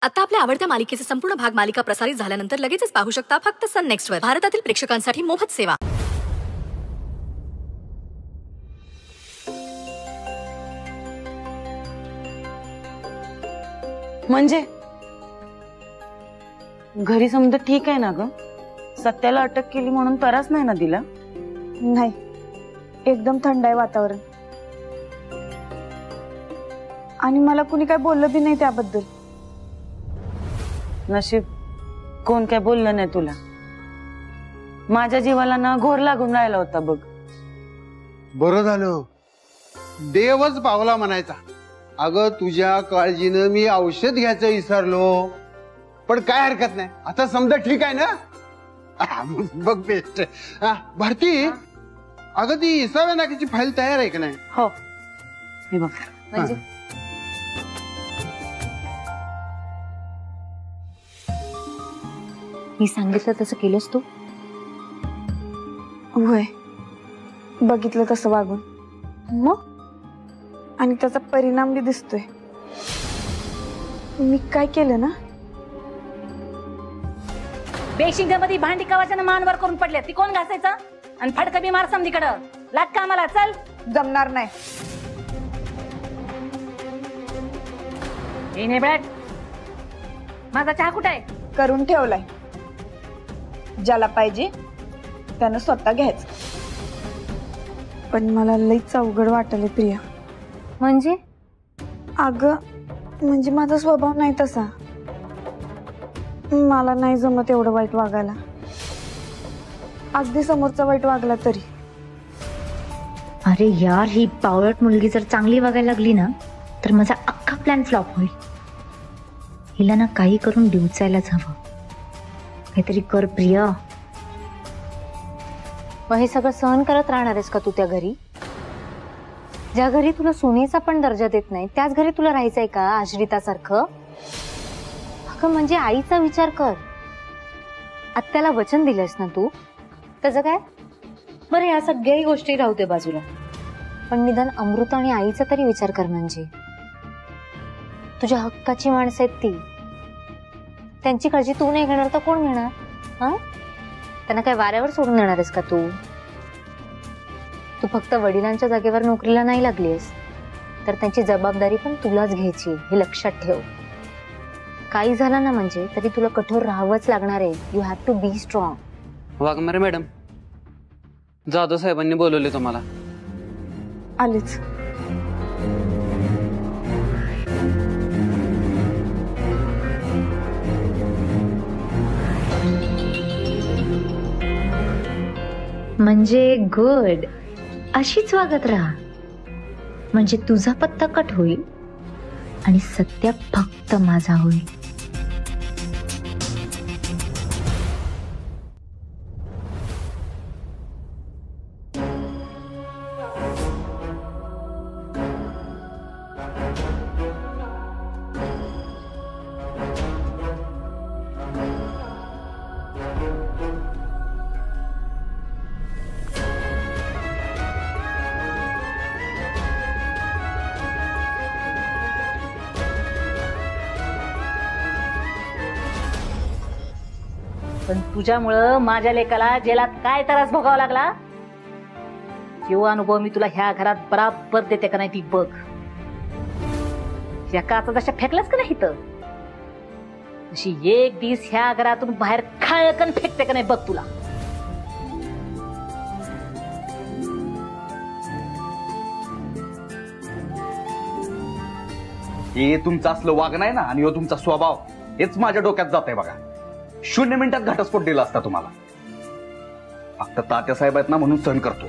आता आपल्या आवडत्या मालिकेचे संपूर्ण भाग मालिका प्रसारित झाल्यानंतर लगेचच पाहू शकता फक्त सन नेक्स्ट वर. भारतातील प्रेक्षकांसाठी मोफत सेवा. म्हणजे घरी समजा ठीक आहे ना ग? सत्याला अटक केली म्हणून त्रास नाही ना दिला? नाही, एकदम थंड आहे वातावरण आणि मला कुणी काय बोललं बी नाही त्याबद्दल. नशीब कोण काय बोललं नाही तुला. माझ्या जीवाला ना घोर लागून राहिला होता बघ. बरं झालं, देवच पावला म्हणायचा. अगं तुझ्या काळजीनं मी औषध घ्यायचं विसरलो, पण काय हरकत नाही, आता समजा ठीक आहे ना? बघ बेस्ट. भारती, अगं ती इसाव्या नाक्याची फाईल तयार आहे का नाही? हो, हे बघ. म्हणजे मी सांगितलं तसं केलंस तू? होय, बघितलं तसं वागून. मग आणि त्याचा परिणाम बी दिसतोय. मी काय केलं ना? बेशिंगामध्ये भांडी कवाच्यानं मानवर करून पडल्या, ती कोण घासायचा? आणि फडकं बी मार समधीकडं. लाग कामाला, चल. जमणार नाही. येणे बॅट, माझा चहा कुठं आहे? करून ठेवलाय. ज्याला पाहिजे त्यानं स्वतः घ्यायचं. पण मला लईच अवघड वाटले प्रिया. म्हणजे अगं म्हणजे माझा स्वभाव नाही तसा. मला नाही जमत एवढं वाईट वागायला, अगदी समोरचा वाईट वागला तरी. अरे यार, ही बावळट मुलगी जर चांगली वागायला लागली ना तर माझा अख्खा प्लॅन फ्लॉप होईल. हिला ना काही करून डिवचायलाच हवं. काहीतरी कर प्रिया. मग हे सगळं सहन करत राहणार आहेस का तू त्या घरी? ज्या घरी तुला सोनेचा पण दर्जा देत नाही त्याच घरी तुला राहायचंय का आश्रितासारखं? अगं म्हणजे आईचा विचार कर. आत्याला वचन दिलंस ना तू, त्याचं काय? बरं, या सगळ्याही गोष्टी राहू दे बाजूला, पण निदान अमृत आणि आईचा तरी विचार कर. म्हणजे तुझ्या हक्काची माणसं आहेत ती, त्यांची काळजी तू नाही घेणार तर कोण घेणार? हा, त्यांना काय वाऱ्यावर सोडून देणार आहेस का तू? तू फक्त वडिलांच्या जागेवर नोकरीला नाही लागलीस तर त्यांची जबाबदारी पण तुलाच घ्यायची, हे लक्षात ठेव. काही झालं ना म्हणजे तरी तुला कठोर राहावंच लागणार आहे. You have to be strong. Waghmare madam, Jadhav साहेबांनी बोलवले तुम्हाला. आलीच. म्हणजे गुड, अशीच वागत राहा. म्हणजे तुझा पत्ता कट होईल आणि सत्य फक्त माझा होईल. पण तुझ्यामुळं माझ्या लेकाला जेलात काय त्रास भोगावा लागला, जो अनुभव मी तुला ह्या घरात बराबर देते का नाही ती बघ. या काचा जशा फेकलास का नाही तर अशी एक दिवस ह्या घरातून बाहेर खाळकन फेकते का नाही बघ तुला. हे तुमचं असलं वागणं आहे ना आणि हो तुमचा स्वभाव, हेच माझ्या डोक्यात जात आहे बघा. 0 मिनिटात घटस्फोट दिला असता तुम्हाला. फक्त तात्या साहेब आहेत ना म्हणून सहन करतो.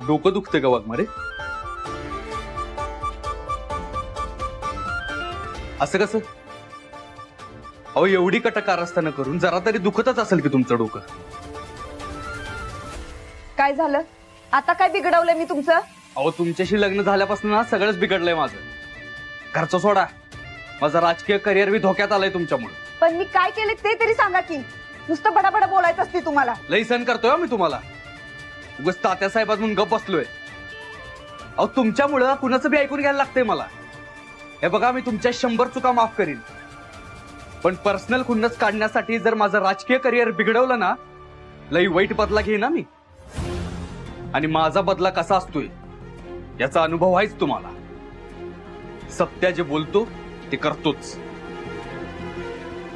डोकं दुखते का वाघमारे? असं कसं? अहो, एवढी कटकारस्थानं करून जरा तरी दुखतच असेल की तुमचं डोकं. काय झालं आता? काय बिघडवलंय मी तुमचं? अहो, तुमच्याशी लग्न झाल्यापासून ना सगळंच बिघडलंय माझं. घरचं सोडा, माझं राजकीय करिअर बी धोक्यात आलंय तुमच्यामुळे. पण मी काय केले ते तरी सांगा की. नुसतं बडाबडा बोलायचं असते तुम्हाला. लई सहन करतोय मी तुम्हाला. उगाच तात्यासाहेबात म्हणून गप बसलोय. अहो तुमच्यामुळं कुणाचं बी ऐकून घ्यायला लागतंय मला. हे बघा, मी तुमच्या 100 चुका माफ करीन, पण पर्सनल खुन्नस काढण्यासाठी जर माझं राजकीय करिअर बिघडवलं ना, लई वाईट बदला घेईन ना मी. आणि माझा बदला कसा असतोय याचा अनुभव आहेच तुम्हाला. सत्या जे बोलतो ते करतोच.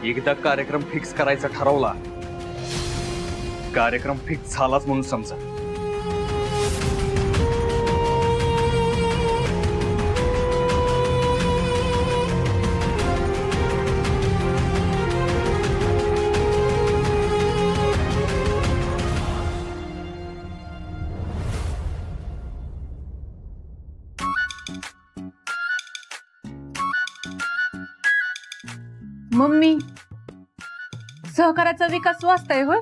एकदा कार्यक्रम फिक्स करायचा ठरवला, कार्यक्रम फिक्स झालाच म्हणून समजा. मम्मी, सहकाराचा विकास वाचत आहे होय?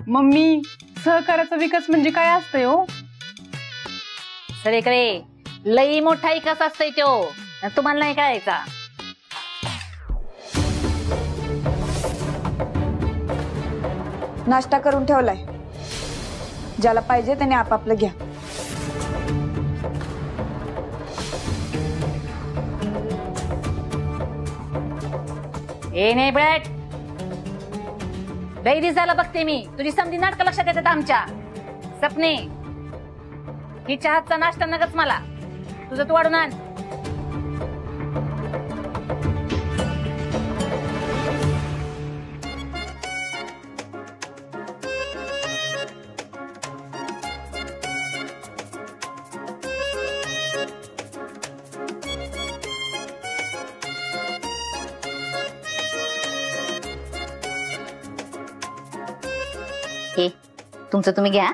मम्मी, सहकाराचा विकास म्हणजे काय असतंय हो? सगळीकडे लई मोठा विकास असतोय तो, तुम्हाला नाही कळायचा. नाश्ता करून ठेवलाय, ज्याला पाहिजे त्याने आपापलं घ्या. ए नाही ब्रॅट, लई दिसायला बघते मी तुझी समधी नाटक लक्षात येतात आमच्या. सपने, ही चहाचा नाश्ता नगच मला, तुझं तू वाढून आण. हे तुमचं तुम्ही घ्या,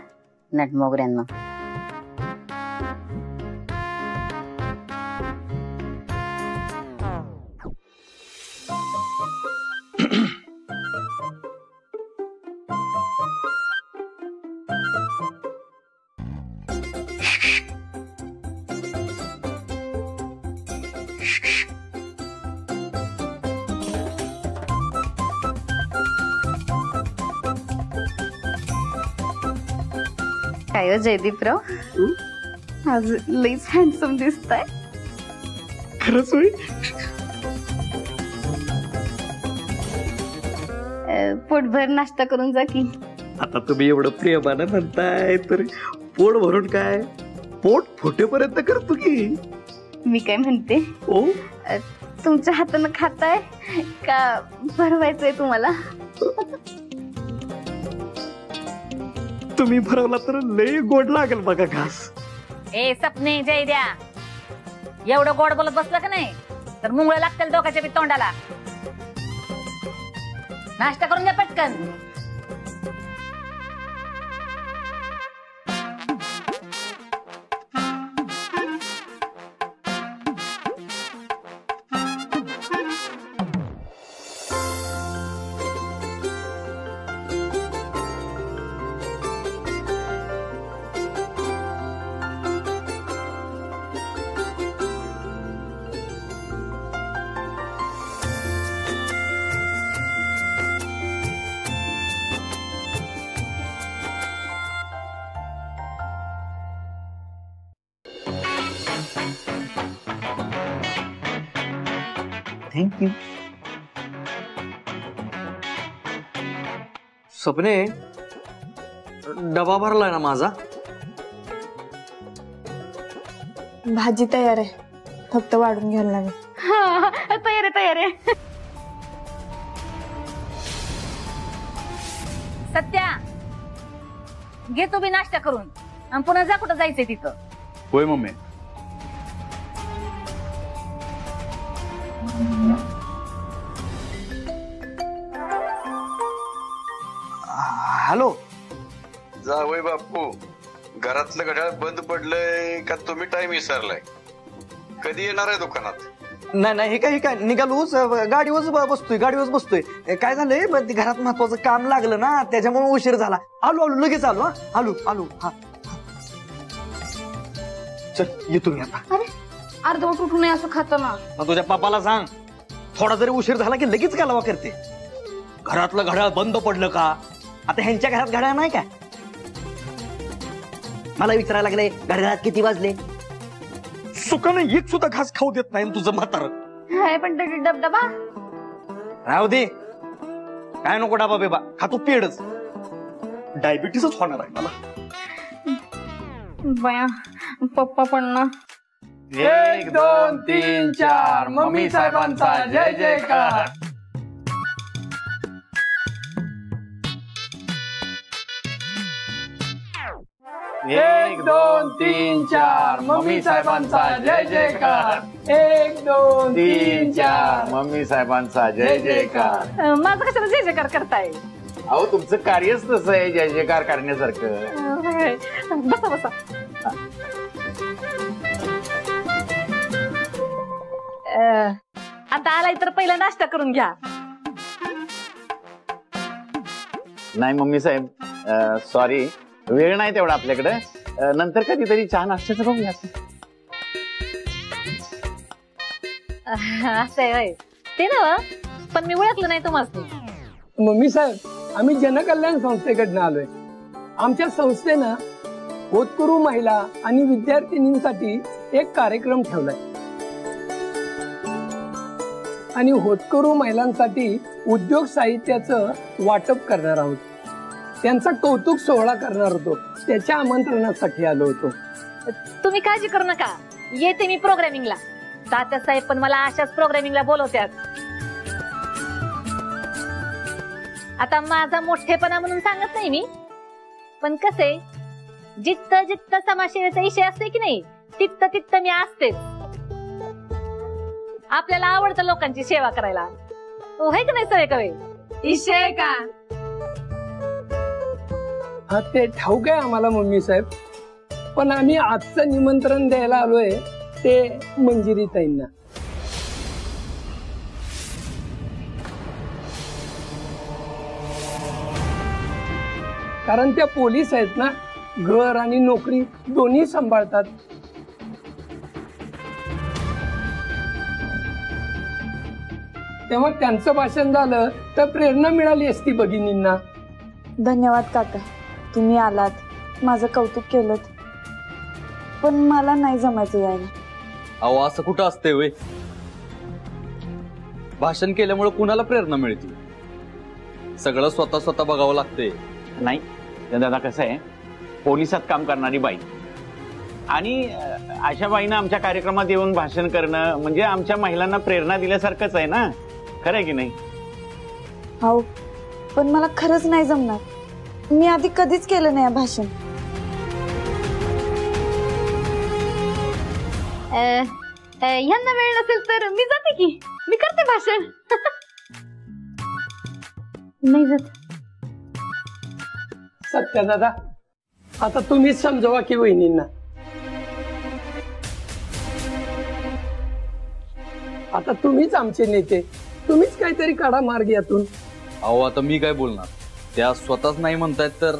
नटमोगऱ्यांना. काय जयदीपराव, आज लईच हँडसम दिसताय. खरंच होय? पोटभर नाश्ता करून जा की. आता तुम्ही एवढं प्रेमानं म्हणताय तर पोट भरून काय, पोट फुटेपर्यंत करतो की. मी काय म्हणते, ओ तुमच्या हातानं खाताय का भरवायचंय तुम्हाला? तुम्ही भरवला तर लय गोड लागेल बघा घास. ए सपने, जय द्या, एवढं गोड बोलत बसलं का नाही तर मुंगळं लागतील दोघांच्या बी तोंडाला. नाश्ता करून द्या पटकन. थँक्यू. सपने, डबा भरलाय ना माझा? भाजी तयार आहे, फक्त वाढून घ्यायला लागेल. तयार आहे, तयार आहे. सत्या, घे तू बी नाश्ता करून आणि पुन्हा जा कुठं जायचंय तिथं. होय मम्मी. हॅलो. जावई बापू, घरातलं घड्याळ बंद पडलंय का तुम्ही टाइम विसरलाय? कधी येणार आहे दुकानात? नाही नाही, हे काय निघालोच, गाडीवर बसतोय. काय झालंय, घरात महत्वाचं काम लागलं ना, त्याच्यामुळे उशीर झाला. आलो लगेच आलो. आलो. हा चल, येतो मी आता. अरे अर्धवट उठून असं खात ना. तुझ्या पप्पाला सांग, थोडा जरी उशीर झाला की लगेच कालवा करते. घरातलं घड्याळ बंद पडलं का? आता ह्यांच्या घरात घड्याळ नाही काय? मला विचारायला लागले घड्याळात किती वाजले. सुकानं एक सुद्धा घास खाऊ देत नाही तुझं म्हातार. पण डबडबा राहू दे, काय नको डाबा बेबा, खातो पेडच. डायबिटीसच होणार आहे मला. बया पप्पा पण ना. 1 2 3 4 मम्मी साहेबांचा जय जयकार. एक 2 3 4 मम्मी साहेबांचा जय जयकार. 1 2 3 4 मम्मी साहेबांचा जय जयकार. माझं कशाला जय जयकार करताय. अहो तुमचं कार्यच तसं आहे जय जयकार करण्यासारखं. बसा बसा. आता आलाय तर पहिला नाश्ता करून घ्या. नाही मम्मी साहेब, सॉरी, वेळ नाही तेवढा आपल्याकडे. नंतर कधीतरी चहा नाश्त्याचं बघूया. असं आहे ते ना, पण मी ओळखलं नाही तुम्हाला. मम्मी साहेब, आम्ही जनकल्याण संस्थेकडनं आलोय. आमच्या संस्थेनं होतकरू महिला आणि विद्यार्थिनींसाठी एक कार्यक्रम ठेवलाय आणि होतकरू महिलांसाठी उद्योग साहित्याचं वाटप करणार आहोत. त्यांचा कौतुक सोहळा करणार होतो, त्याच्या आमंत्रणासाठी आलो होतो. तुम्ही काळजी करू नका, येते मी प्रोग्रामिंगला. तात्यासाहेब पण मला अशाच प्रोग्रामिंगला बोलवत्यात. आता माझा मोठेपणा म्हणून सांगत नाही मी, पण कसे जिथं जिथं समाजसेवेचा विषय असते की नाही, तिथं तिथं मी असतेच. आपल्याला आवडतं लोकांची सेवा करायला. होय का नाही सवय कवे विषय का. हा ते ठाऊक आहे आम्हाला मम्मी साहेब, पण आम्ही आजचं निमंत्रण द्यायला आलोय ते मंजिरी ताईंना. कारण त्या पोलीस आहेत ना, घर आणि नोकरी दोन्ही सांभाळतात. तेव्हा त्यांचं भाषण झालं तर प्रेरणा मिळाली असती भगिनींना. धन्यवाद काका, तुम्ही आलात, माझं कौतुक केलं, पण मला नाही जमायचं यायला. अहो असं कुठं असते वे. भाषण केल्यामुळे कुणाला प्रेरणा मिळते. सगळं स्वतः स्वतः बघावं लागते. नाही दादा, कसं आहे, पोलिसात काम करणारी बाई आणि अशा बाईनं आमच्या कार्यक्रमात येऊन भाषण करणं म्हणजे आमच्या महिलांना प्रेरणा दिल्यासारखंच आहे ना, खरं आहे की नाही. हो, पण मला खरंच नाही जमणार. मी आधी कधीच केलं नाही भाषण. यांना वेळ नसेल तर मी जाते की, मी करते भाषण. नाही जात. सत्या दादा, आता तुम्हीच समजावा की वहिनींना. आता तुम्हीच आमचे नेते, तुम्हीच काहीतरी काढा मार्ग यातून. अहो आता मी काय बोलणार, त्या स्वतःच नाही म्हणतायत तर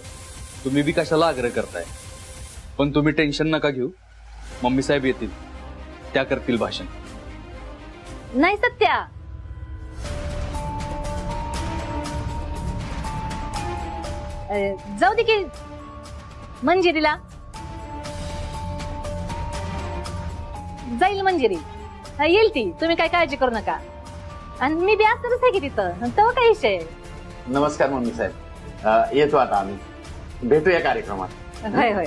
तुम्ही बी कशाला आग्रह करताय. पण तुम्ही टेन्शन नका घेऊ, मम्मी साहेब येतील, त्या करतील भाषण. नाही सत्या, जाऊ दे की मंजिरीला. जाईल मंजिरी, येईल ती, तुम्ही काय काळजी करू नका. आणि मी बी असणारच आहे की तिथं, तेव्हा काय विषय. नमस्कार मम्मी साहेब, येतो आता आम्ही, भेटूया कार्यक्रमात. होय होय,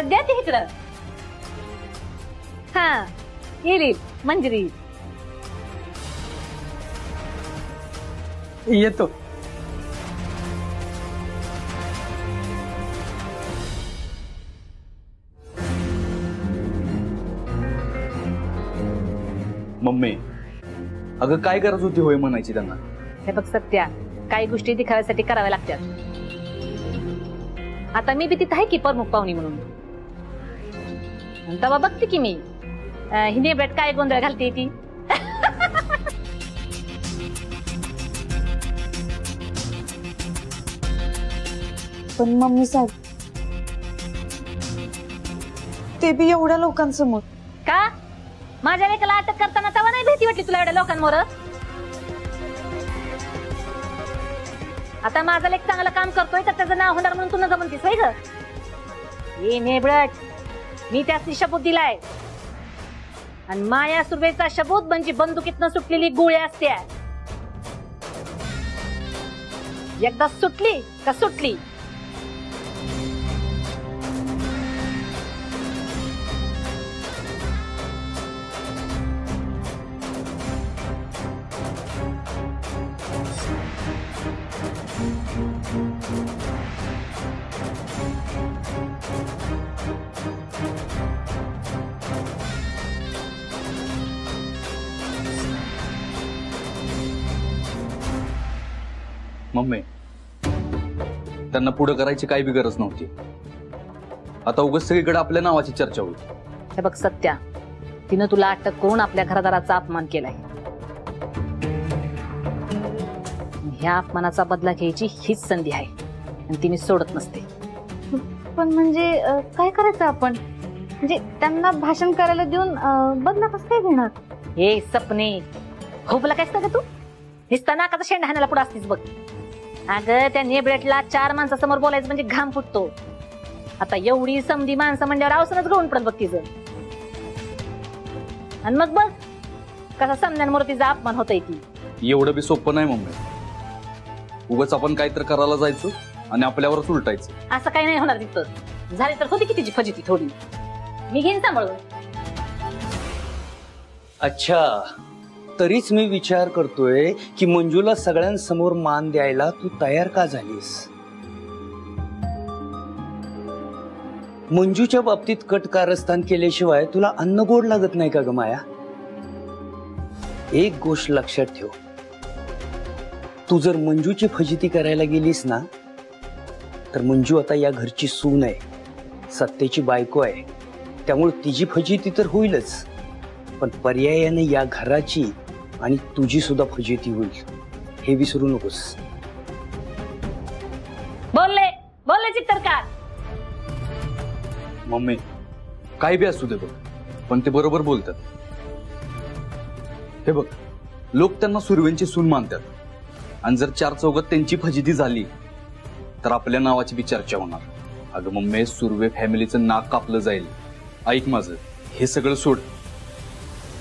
द्या ती इकडं. हा येईल मंजिरी. येतो. मम्मी, अगं काय गरज होती होय म्हणायची त्यांना. हे बघ सत्या, काही गोष्टी दिखाव्यासाठी कराव्या लागतात. आता मी बी तिथं आहे की प्रमुख पाहुणी म्हणून, तेव्हा बघते की मी हिने बेट काय गोंधळ घालते ती. पण मम्मी साहेब, ते बी एवढ्या लोकांसमोर. का माझ्या लेकाला अटक करताना तेव्हा नाही भीती वाटली तुला एवढ्या लोकांवर. आता माझा लेक चांगलं काम करतोय तर त्याचं नाव होणार म्हणून तू नका म्हणतीस वय ग? हे नेबळट, मी त्याची शब्द दिलाय आणि माया सुर्वेचा शब्द म्हणजे बंदुकीतनं सुटलेली गोळी असते. एकदा सुटली का सुटली. मम्मी, त्यांना पुढे करायची काही बी गरज नव्हती. आता उगाच सगळीकडे आपल्या नावाची चर्चा होईल. हे बघ सत्या, तिनं तुला अटक करून आपल्या घरदाराचा अपमान केलाय. ह्या अपमानाचा बदला घ्यायची हीच संधी आहे आणि ती मी सोडत नसते. पण म्हणजे काय करायचं आपण? म्हणजे त्यांना भाषण करायला देऊन बदला कसं काय घेणार? हे सपने खोबला कायस का तू? नुसता नाकाचा शेंडा हाणायला पुढे असतीस बघ. अगं त्या नेबळेटला 4 माणसासमोर बोलायचं म्हणजे घाम फुटतो. आता एवढी समधी माणसं म्हणल्यावर अवसरच गळून पडत बघ तिचं. आणि मग बघ कसा समन्यांवर तिचा अपमान होतय ती. एवढं बी सोपं नाही मम्मी. उगाच आपण काहीतरी करायला जायचं आणि आपल्यावरच उलटायचं. असं काही नाही होणार तिथं. झाली तर होती की तिची फजिती थोडी. मी घेईन सांभाळून. अच्छा, तरीच मी विचार करतोय की मंजूला सगळ्यांसमोर मान द्यायला तू तयार का झालीस? मंजूच्या बाबतीत कट कारस्थान केल्याशिवाय तुला अन्न गोड लागत नाही का ग माया? एक गोष्ट लक्षात ठेव, तू जर मंजूची फजिती करायला गेलीस ना तर मंजू आता या घरची सून आहे, सत्तेची बायको आहे. त्यामुळे तिची फजिती तर होईलच, पण पर्यायाने या घराची आणि तुझी सुद्धा फजिती होईल, हे विसरू नकोस. बोलले चित्तरकार. मम्मी, काय बी असू दे बघ, पण ते बरोबर बोलतात. हे बघ, लोक त्यांना सुर्वेंची सून मानतात आणि जर 4 चौघात त्यांची फजिती झाली तर आपल्या नावाची बी चर्चा होणार. अगं मम्मी, सुर्वे फॅमिलीचं नाक कापलं जाईल. ऐक माझं, हे सगळं सोड.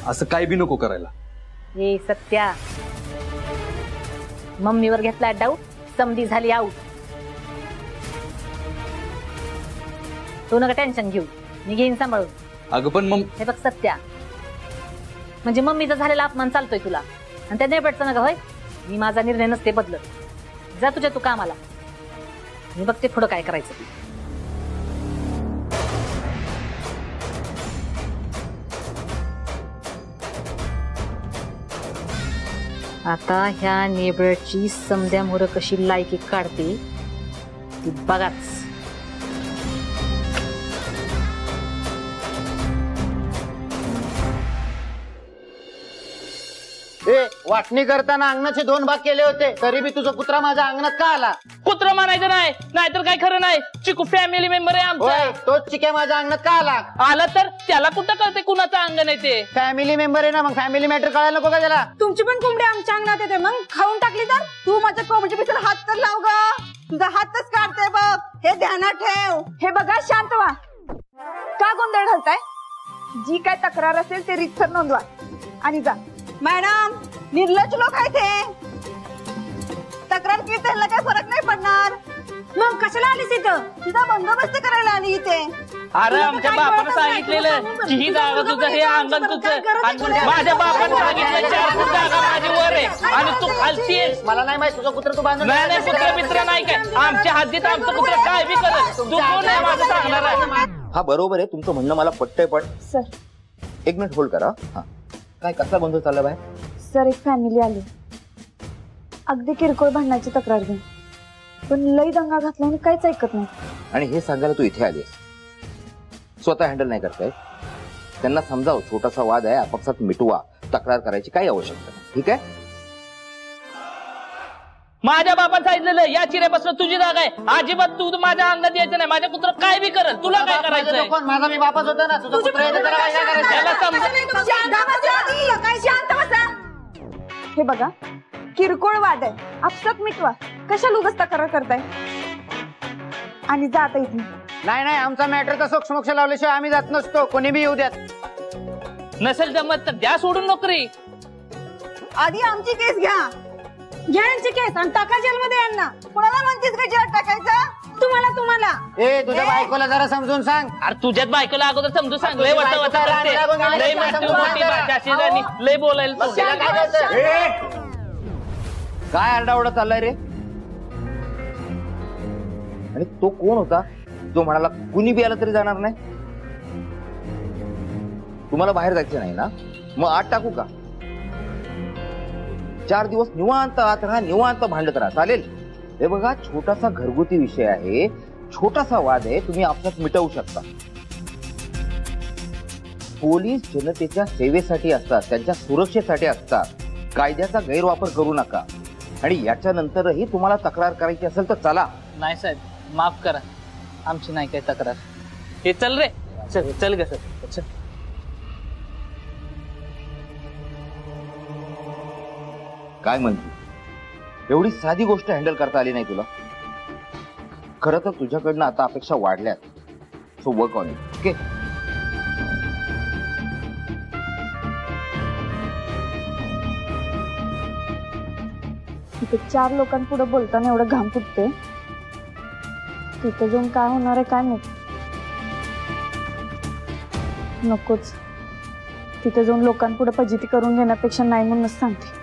असं काय बी नको करायला. हे सत्या, मम्मीवर घेतला डाऊट, समधी झाली आऊट. तू नका टेन्शन घेऊ, मी घेईन सांभाळून. अगं पण मग हे बघ सत्या, म्हणजे मम्मीचा झालेला अपमान चालतोय तुला आणि त्या नेबटचं नका होय. मी माझा निर्णय नसते बदलत. जा तुझ्या तू कामाला, मी बघते पुढं काय करायचं. आता ह्या नेबळची समद्या मोर कशी लायकी काढते ती बघाच. वाटणी करताना अंगणाचे 2 भाग केले होते, तरी बी तुझा कुत्रा माझ्या अंगणात का आला? कुत्रा मानायचं नाही, नाहीतर काय खरं नाही. चिकू फॅमिली मेंबर आहे आमचा. तोच चिक्या माझ्या अंगणात का आला? आला तर त्याला कुठं कळते कुणाचं अंगण आहे ते? फॅमिली मेंबर आहे ना, मग फॅमिली मॅटर कळायला नको का त्याला? तुमची पण कोंबडी आमच्या अंगणात येते, मग खाऊन टाकली तर? तू माझ्या कोंबडी पिसर हात तर लाव ग. तुझा हातच काढते बघ, हे ध्यानात ठेव. हे बघा, शांत व्हा. का गोंधळ घालताय? जी काय तक्रार असेल ते रीतसर नोंदवा आणि जा. मॅडम, निर्लज्ज लोक आहे ते. तक्रार केली त्याला काय फरक नाही पडणार. मग कशाला आलीस इथं? तुझा बंदोबस्त करायला आली इथे. अरे आमच्या बापानं सांगितलेलं की ही जागा तुझं, हे अंगण तुझं. माझ्या बापानं सांगितलं 4 फूट जागा माझी वर आहे आणि तू खालतीयस. मला नाही माहित तुझा कुत्रा तू बांधून. नाही, कुत्रा मित्र नाही काय. आमच्या हद्दीत आमचं कुत्र काय बी करत. तू कोण आहे माझं सांगणार आहे? हा बरोबर आहे तुमचं म्हणणं, मला पटतंय. पण सर 1 मिनिट होल्ड करा. हा, काय कसला बंद चालला बाय? सर, एक फॅमिली आली, अगदी किरकोळ भांडणाची तक्रार घेऊन, पण लई दंगा घातला आणि काहीच ऐकत नाही. आणि हे सांगायला तू इथे आलीस, स्वतः हँडल नाही करताय. त्यांना समजाव, छोटासा वाद आहे, आपापसात मिटवा. तक्रार करायची काही आवश्यकता नाही, ठीक आहे? माझ्या बापानं सांगितलेलं या चिऱ्यापासून तुझी जागा आहे. अजिबात तू माझ्या अंगात यायचं नाही. माझ्या कुत्र काय बी करत. तुला काय करायचंय? माझा मी बापाच होता ना, तुझा कुत्रा यायचं त्याला काय करायचं? हे बघा, किरकोळ वाद आहे, आपसात मिटवा. कशा उगाच तक्रार करताय? आणि जाता इथे. नाही नाही, आमचा मॅटर तर सोक्ष लावल्याशिवाय आम्ही जात नसतो. कोणी बी येऊ द्यात. नसेल जमत तर द्या सोडून नोकरी. आधी आमची केस घ्या यांची केस आणि टाका जेलमध्ये यांना. कोणाला म्हणतेस का जेल टाकायचं? तुम्हाला ए तुझ्या बायकोला जरा समजून सांग. अरे तुझ्यात बायकोला अगोदर समजून सांग. लय वटा वटा करते, लय मोठी भाषा अशी आणि लय बोलायला. काय आरडाओरडा चाललाय रे? आणि तो कोण होता जो म्हणाला कुणी बी आलं तरी जाणार नाही? तुम्हाला बाहेर जायचं नाही ना, मग आत टाकू का? 4 दिवस निवांत आत राहा, निवांत भांडत राहा, चालेल? हे बघा, छोटासा घरगुती विषय आहे, छोटासा वाद आहे, तुम्ही आपल्यात मिटवू शकता. पोलीस जनतेच्या सेवेसाठी असतात, त्यांच्या सुरक्षेसाठी असतात. कायद्याचा गैरवापर करू नका. आणि याच्यानंतरही तुम्हाला तक्रार करायची असेल तर चला. नाही साहेब, माफ करा, आमची नाही काय तक्रार. हे चल रे, चल चल ग सर, चल. काय म्हणते? एवढी साधी गोष्ट हँडल करता आली नाही तुला? खरं तर तुझ्याकडनं आता अपेक्षा वाढल्यात. So work on it. Okay? तिथे 4 लोकांपुढे बोलताना एवढं घाम फुटते. तिथे जाऊन काय होणार आहे काय माहित. नकोच. तिथे जाऊन लोकांपुढे फजिती करून घेण्यापेक्षा नाही म्हणूनच सांगते.